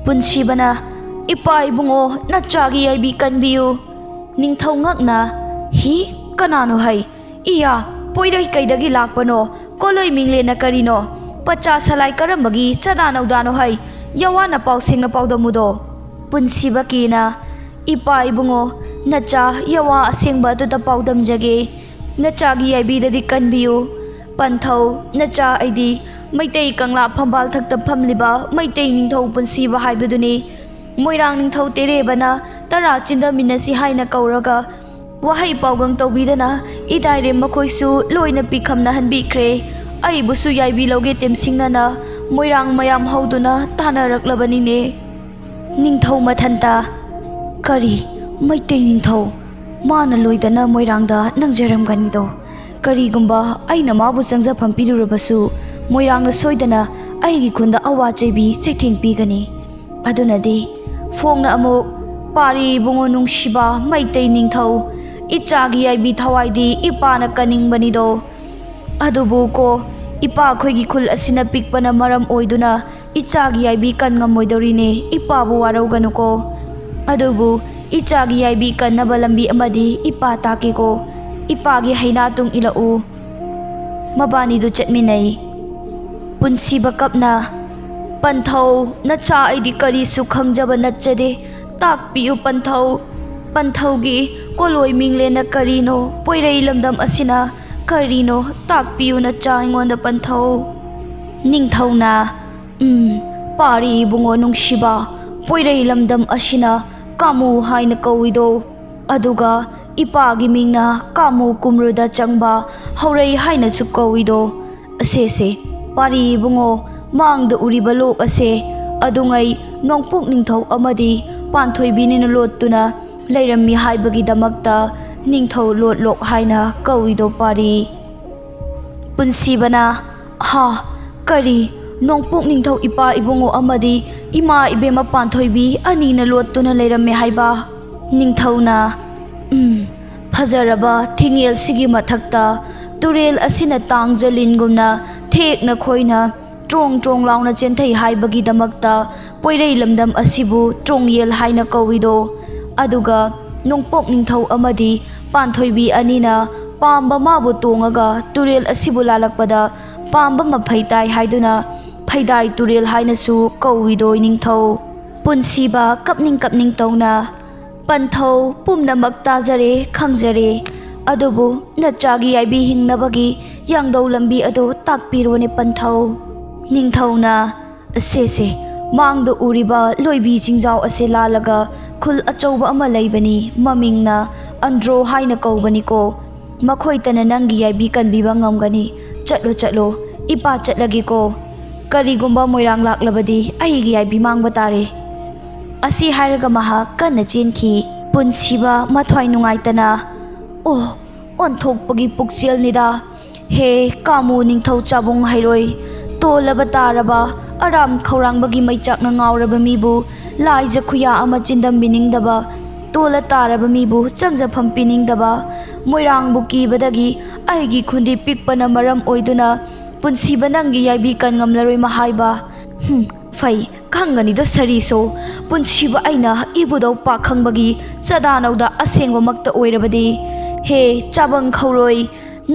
Punsibana ipa ibungo nachagi aibi kanbiu ningthau ngakna hi kanano hai iya poirai kaidagi lakpano koloi mingle na karino pacha salai karambagi chadano dano hai yawana pausing na paudamudo punsiba kina ipa ibungo nacha yawa asengba tu ta paudam jage nachagi aibi dadi kanbiu panthau nacha aidi maitei kangla phambal thakta phamliba maitei ningthau punsiba haibaduni moirang ningthau terebana tara chinda minasi haina kauraga wahai paugang tawbidana idaire makoisu loina pikhamna hanbikre aibusu yaibi loge temsingnana moirang mayam hauduna tanaraklabanine ningthau mathanta kari maitei ningthau mana loidana moirangda nangjaramganido karigumba aina mabu changjafam pirurabasu moirangna soidana aigi khunda awa cheibi chetheng pigani adunadi phongna amuk pari bungo nungsiba maitei ningthau ichagi aibi thawaidi ipana kaningbanido adubu ko ipa khoigi khul asina pikpana maram oiduna ichagi aibi kan ngamoidorine ipabu warauganuko adubu ichagi aibi kannaba lambi amadi ipa takiko ipagi hainatung ilau mabani du chatminai punsiba kapna panthau nacha aidi kari su khangjaba nachade takpiu panthau gi koloi mingle na karino poirei lamdam asina karino takpiu nacha ingonda panthau ningthau na pari bungo nungsiba poirei lamdam asina kamu haina kawido aduga ipagi mingna kamu kumruda changba haurei haina su kawido asese pari bungo mangda uriba lok ase adungai nongpuk ningthau amadi panthoibinina lottuna leirammi haibagi damakta ningthau lot lok haina kawido pari punsibana ha kari nongpuk ningthau ipa ibungo amadi ima ibema panthoibi anina lottuna leiramme haiba ningthauna phajaraba thingel sigi mathakta turel asina tangjalingumna thekna khoina trong launa chenthai haibagi damakta poirei lamdam asibu trongyel haina kawido aduga nongpok ningthau amadi panthoibi anina pamba mabu tongaga turel asibu lalakpada pamba maphaitai haiduna phaidai turel haina su kawido ningthau punsiba kapning tawna panthau pumna makta jare khangjare adubu nachagi aibi hingnabagi yangdau lambi adu takpirone panthau ningthauna sese mangda uriba loibi jingjau ase lalaga khul achauba ama leibani mamingna andro haina kaubani ko makhoi tana nangi yaibi kanbiba ngamgani chatlo ipa chatlagi ko karigumba moirang laklabadi aigi yaibi mangba tare asi hairaga maha kanna chenki punsiba mathwai nungaitana onthokpagi pukchel nida he kamu ningthau chabung hairoi tolaba taraba aram khawrangbagi maichakna ngauraba mibu laija khuya ama chindam biningdaba tola taraba mibu changjafam piningdaba moirang buki badagi aigi khundi pikpana maram oiduna punsiba nangi yaibi kan ngamlaroi mahaiba fai khangani do sariso punsiba aina ibudau pa khangbagi chadanauda asengwa makta oirabadi he chabang khawroi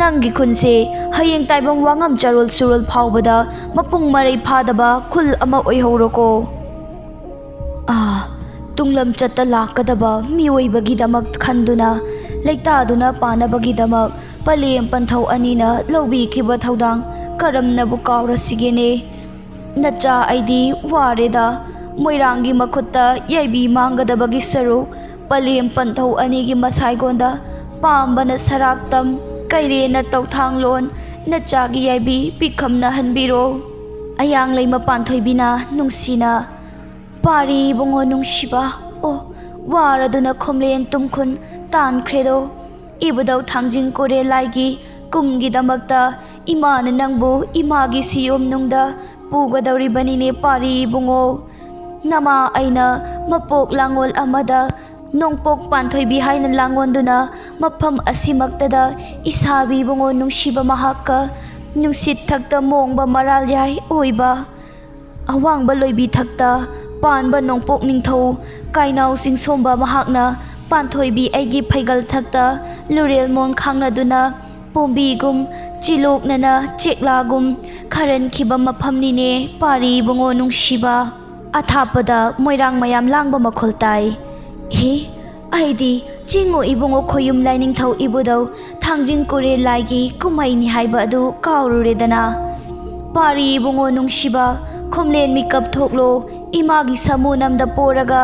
nangi khunse hayeng taibang wangam charol surol phawbada mapung marai phadaba khul ama oihoroko tunglam chatta lakadaba miwoibagi damak khanduna leitaduna panabagi damak palem panthau anina lobi khiba thaudang karamna bu kawra sigene nacha aidi wareda moirangi makhutta yaibi mangadabagi saru palem panthau anigi masaigonda pambana saraktam kairena tawthanglon nachagi yaibi pikhamna hanbiro ayang leima panthoibina nungsina pari bungo nungsiba waraduna khomlen tumkhun tan khredo ibudau thangjing kore laigi kumgi damakta imana nangbu imagi siyom nungda pugadawri banine pari bungo nama aina mapok langol amada nongpok panthoibi haina langonduna mapham asimaktada isabi bungo nungsiba mahakka nungsit thakta mongba maral yai oiba awangba loibi thakta Panba नोंपोक निंथौ काइनाव सिंसोंबा महाकना पानथोइबी आइगी फैगल थक्ता लुरेल मोन खांनादुना पोंबीगुम चिलोकनना चेकलागुम खरनखिबा मफमनिने पारी इबुंगो नुंसिबा अथापदा मोइरांग मयाम लांबा मखोल ताई हे आइदी चिंगो इबुंगो खोयुम लाइनिंथौ इबुदौ थांजिंग कुरे लाइगी कुमाइनी हाइबा अदु काउरुरेदना पारी Ibungo नुंसिबा खोमलेन मिकप थोकलो Imangi समू नमदा पोरगा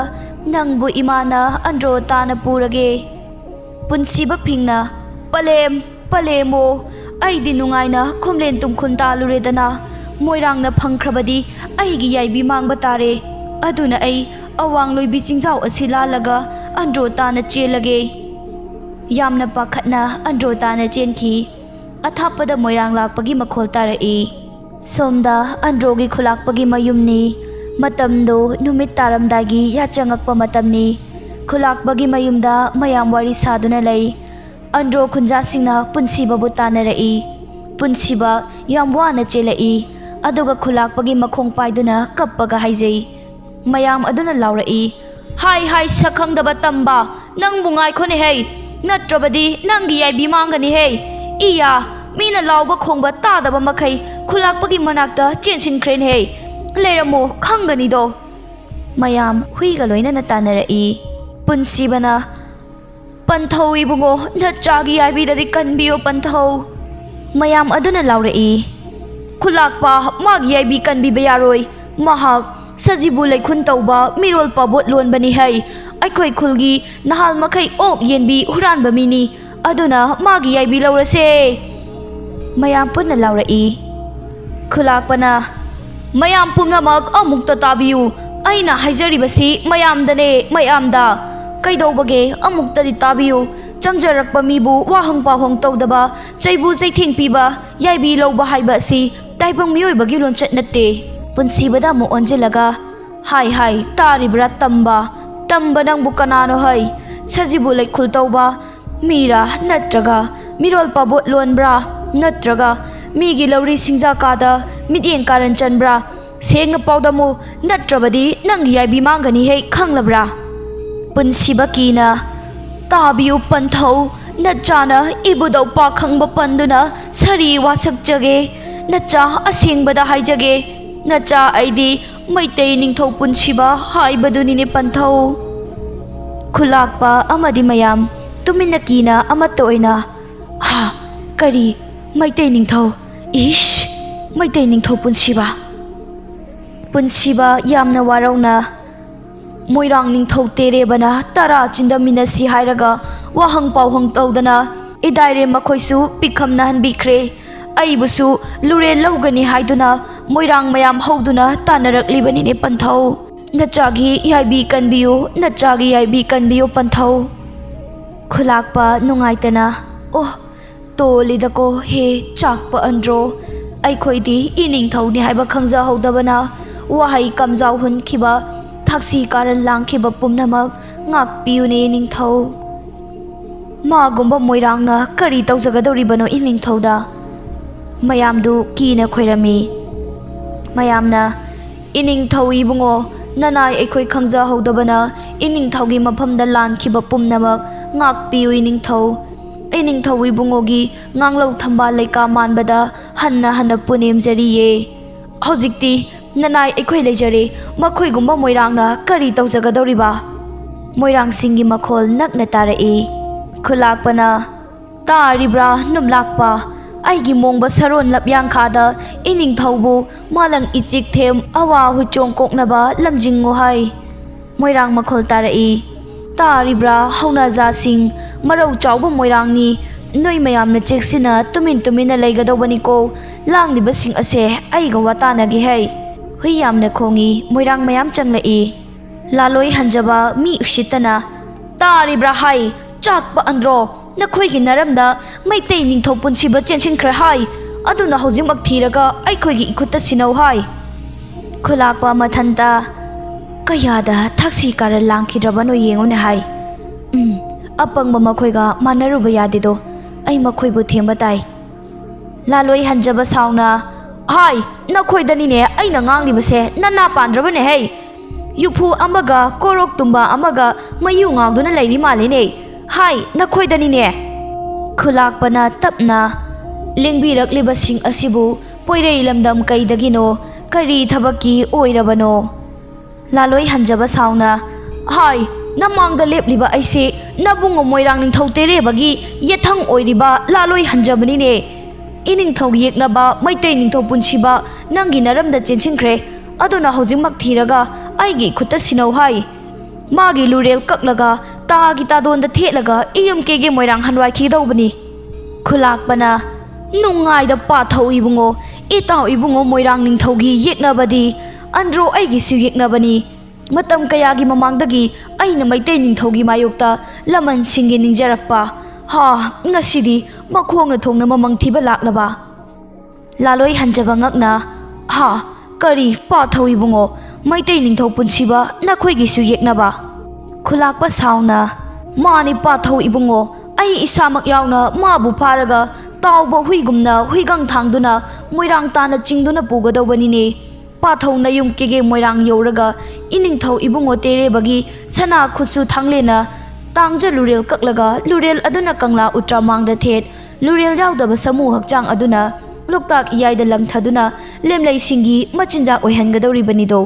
नंगबु इमाना अंड्रो ताना पुरगे पुनसिबा फिंगना पलेम पलेमो आइदी नुंगाइना खोमलेन तुमखुन तालुरेदना मोइरांगना फंख्रबदी आइगी याइबी मांगबा तारे अदुना आई अवांग लोइबी चिंजाव असि लालगा अंड्रो ताना चेलगे यामना पाखतना अंड्रो ताना चेनखी अथापदा मोइरांग लाकपगी मखोल तारई सोमदा अंड्रोगी खुलाकपगी मयुमनी मतमदो नुमित तारमदागी याचंगकपा मतमनी खुलाकपगी मयुमदा मयाम वारी सादुना लई अंड्रो खुंजासिंगना पुनसिबाबु तानरई पुनसिबा याम वाना चेलई अदुगा खुलाकपगी मखोंग पाइदुना कप्पगा हाइजई मयाम अदुना लाउरई हाय हाय सखंगदबा तंबा नंगबु ngaइखोने हे नत्रबदी नंगी याइबी मांगनी हे इया मीना लाउबा खोंगबा तादबा मखै खुलाकपगी मनाक्ता चेनसिनख्रेन हे लेरमो खंगनीदो मयाम हुईगा लोइना तानरई पुनसिबना पंथौ इबुंगो नचागी याइबीददी कनबियो पंथौ मयाम अदुना लाउरई खुलाकपा मागी याइबी कनबिबा यारोय महाक सजिबु लेखुन तौबा मिरोल पाबोट लोनबनी है अखोई खुलगी नहाल मखै ओक येनबी हुरानबा मिनी अदुना मागी याइबी लौरसे मयाम पुन्ना लाउरई खुलाकपना मयाम पुमनमक अमुक्ता ताबियु अइना हाइजरिबसी मयामदने मयामदा कैदौबगे अमुक्तदि ताबियु चंगजरकपा मीबु वाहंग पाहंग तौदबा चैबु चैथेंग पीबा याइबी लौबा हाइबा असि ताइबंग मियोइबगी लोनचत नत्ते पुनसिबदा मो ओंजिलगा हाय हाय तारिब्रा तंबा तंबा नंगबु कनानो है सजिबु लेखुल तौबा मीरा नत्रगा मिरोल पाबोट लोनब्रा नत्रगा मीगी लौरी सिंजा कादा मिदियें कारन चनब्रा सेंगना पाउदमु नत्रबदी नंगी याइबी मांगनी है खंगलब्रा पुनसिबा कीना ताबियु पंथौ नचाना इबुदौ पाखंगबा पंदुना सरी वासकजगे नचा असेंगबदा हाइजगे नचा आइदी मैतै निंथौ पुनसिबा हाइबदुनिने पंथौ खुलाकपा अमदि मयाम तुमिना कीना अमत ओइना हा करी मैतै निंथौ इश मैतै निंथौ पुनसिबा यामना वारौना मोइरांग निंथौ तेरेबना तरा चिंदमिनसी हाइरगा वाहंग पावहंग तौदना इदाइरे मखोइसु पिखमना हनबिख्रे अइबुसु लुरे लौगनी हाइदुना मोइरांग मयाम हौदुना तानरकलिबनिने पंथौ नचागी याइबी कनबियो पंथौ खुलाकपा नुंगाइतना ओह तोलिदको हे चाकपा अंड्रो अइखोइदी इनिंथौनि हाइबा खंजा हौदबना वाहै कमजाव हुनखिबा थाक्सी कारन लांखिबा पुमनमक ngakpiyune निंथौ मागुम्बा मोइरांगना करी तौजगदौरिबनो इनिंथौदा मयामदु कीना खोइरमी मयामना इनिंथौ इबुंगो ननाय एखोइ खंजा हौदबना इनिंथौगी मफमदा लानखिबा पुमनमक ngakpiyu इनिंथौ इबुंगोगी nganglौ थंबा लेका मानबदा हन्ना पुनेमजरिये हौजिक्ति ननाय एखोइ लेजरे मखोइगुम्बा मोइरांगना करी तौजगदौरिबा मोइरांग सिंगी मखोल नकना तारई खुलाकपना तारिब्रा नुमलाकपा आइगी मोंगबा सरोन लपयांखादा इनिंथौबु मालंग इचिक थेम अवा हुचोंग कोकनबा लमजिंगो हाय मोइरांग मखोल तारई तारिब्रा हौनाजा सिंग मरौ चावबा मोइरांगनी नोइ मयामना चेक्सिना तुमिन लेगदौबनिको लांगलिबा सिंग असे आइगा वातानागे है हुई यामना खोंगी मोइरांग मयाम चंगलई लालोई हंजबा मी उशितना तारिब्रा हाय चाकपा अंद्रो नखोइगी नरमदा मैतै निंथौ पुनसिबा चेनसिनख्रे हाय अदुना हौजिमक थीरगा अइखोइगी इखुत्ता सिनौ हाय खुलाकपा मथंता कयादा थाक्सी कार लांखिद्रबनो येंगोने हाय अपंगबा मखोइगा मानरुबा यादेदो अइ मखोइबु थेंबा ताई लालोई हंजबा साउना हाय नखोइदनिने अइना nganglibase नन्ना पांद्रबने हे ꯌꯨꯐꯨ ꯑꯃꯒ ꯀꯣꯔꯣꯛ ꯇꯨꯝꯕ ꯑꯃꯒ ꯃꯌꯨ ꯉꯥꯎꯗꯨꯅ ꯂꯩꯔꯤ ꯃꯥꯜꯂꯤꯅꯦ ꯍꯥꯏ ꯅꯈꯣꯏꯗꯅꯤꯅꯦ ꯈꯨꯂꯥꯛꯄꯅ ꯇꯞꯅ ꯂꯦꯡꯕꯤꯔꯛꯂꯤꯕꯁꯤꯡ ꯑꯁꯤꯕꯨ ꯄꯣꯏꯔꯩ ꯂꯝꯗꯝ ꯀꯩꯗꯒꯤꯅꯣ ꯀꯔꯤ ꯊꯕꯛꯀꯤ ꯑꯣꯏꯔꯕꯅꯣ ꯂꯥꯂꯣꯏ ꯍꯟꯖꯕ ꯁꯥꯎꯅ ꯍꯥꯏ ꯅꯃꯥꯡꯗ ꯂꯦꯞꯂꯤꯕ ꯑꯩꯁꯦ ꯅꯕꯨꯡꯉꯣ ꯃꯣꯏꯔꯥꯡ ꯅꯤꯡꯊꯧ ꯇꯦꯔꯦꯕꯒꯤ ꯌꯦꯊꯪ ꯑꯣꯏꯔꯤꯕ ꯂꯥꯂꯣꯏ ꯍꯟꯖꯕꯅꯤꯅꯦ ꯏꯅꯤꯡꯊꯧ ꯌꯦꯛꯅꯕ ꯃꯩꯇꯩ ꯅꯤꯡꯊꯧ ꯄꯨꯟꯁꯤꯕ ꯅꯪꯒꯤ ꯅꯔꯝꯗ ꯆꯦꯟꯁꯤꯟꯈ꯭ꯔꯦ ꯑꯗꯨꯅ ꯍꯧꯖꯤꯛꯃꯛ ꯊꯤꯔꯒ ꯑꯩꯒꯤ ꯈꯨꯠꯇ ꯁꯤꯟꯅꯧ ꯍꯥꯏ ꯃꯥꯒꯤ ꯂꯨꯔꯦꯜ ꯀꯛꯂꯒ ꯇꯥꯒꯤ ꯇꯥꯗꯣꯟꯗ ꯊꯦꯠꯂꯒ ꯏꯌꯨꯝ ꯀꯦꯒꯦ ꯃꯣꯏꯔꯥꯡ ꯍꯟꯋꯥꯏꯈꯤꯗꯧꯕꯅꯤ ꯈꯨꯂꯥꯛꯄꯅ ꯅꯨꯡꯉꯥꯏꯗ ꯄꯥꯊꯧ ꯏꯕꯨꯡꯉꯣ ꯏꯇꯥꯎ ꯏꯕꯨꯡꯉꯣ ꯃꯣꯏꯔꯥꯡ ꯅꯤꯡꯊꯧꯒꯤ ꯌꯦꯛꯅꯕꯗꯤ ꯑꯟꯗ꯭ꯔꯣ ꯑꯩꯒꯤꯁꯨ ꯌꯦꯛꯅꯕꯅꯤ ꯃꯇꯝ ꯀꯌꯥꯒꯤ ꯃꯃꯥꯡꯗꯒꯤ ꯑꯩꯅ ꯃꯩꯇꯩ ꯅꯤꯡꯊꯧꯒꯤ ꯃꯥꯌꯣꯛꯇ ꯂꯃꯟꯁꯤꯡꯒꯤ ꯅꯤꯡꯖꯔꯛꯄ ꯉꯁꯤꯗꯤ ꯃꯈꯣꯡꯅ ꯊꯣꯡꯅ ꯃꯃꯪ ꯊꯤꯕ ꯂꯥꯛꯂꯕ ꯂꯥꯂꯣꯏ ꯍꯟꯖꯕ ꯉꯛꯅ ꯀꯔꯤ ꯄꯥꯊꯧ ꯏꯕꯨꯡꯉꯣ ꯃꯩꯇꯩ ꯅꯤꯡꯊꯧ ꯄꯨꯟꯁꯤꯕ ꯅꯈꯣꯏꯒꯤꯁꯨ ꯌꯦꯛꯅꯕ ꯈꯨꯂꯥꯛꯄ ꯁꯥꯎꯅ ꯃꯥꯅꯤ ꯄꯥꯊꯧ ꯏꯕꯨꯡꯉꯣ ꯑꯩ ꯏꯁꯥꯃꯛ ꯌꯥꯎꯅ ꯃꯥꯕꯨ ꯐꯥꯔꯒ ꯇꯥꯎꯕ ꯍꯨꯏꯒꯨꯝꯅ ꯍꯨꯏꯒꯪ ꯊꯥꯡꯗꯨꯅ ꯃꯣꯏꯔꯥꯡ ꯇꯥꯅ ꯆꯤꯡꯗꯨꯅ ꯄꯨꯒꯗꯧꯕꯅꯤꯅꯦ ꯄꯥꯊꯧꯅ ꯌꯨꯝ ꯀꯦꯒꯦ ꯃꯣꯏꯔꯥꯡ ꯌꯧꯔꯒ ꯏꯅꯤꯡꯊꯧ ꯏꯕꯨꯡꯉꯣ ꯇꯦꯔꯦꯕꯒꯤ ꯁꯅꯥ ꯈꯨꯠꯁꯨ ꯊꯥꯡꯂꯦꯅ ꯇꯥꯡꯖ ꯂꯨꯔꯦꯜ ꯀꯛꯂꯒ ꯂꯨꯔꯦꯜ ꯑꯗꯨꯅ ꯀꯪꯂꯥ ꯎꯇ꯭ꯔꯥꯃꯥꯡꯗ ꯊꯦꯠ ꯂꯨꯔꯦꯜ ꯌꯥꯎꯗꯕ ꯁꯃꯨ ꯍꯛꯆꯥꯡ ꯑꯗꯨꯅ ꯂꯣꯛꯇꯥꯛ ꯏꯌꯥꯏꯗ ꯂꯪꯊꯗꯨꯅ ꯂꯦꯝꯂꯩꯁꯤꯡꯒꯤ ꯃꯆꯤꯟꯖꯥꯛ ꯑꯣꯏꯍꯟꯒꯗꯧꯔꯤꯕꯅꯤꯗꯣ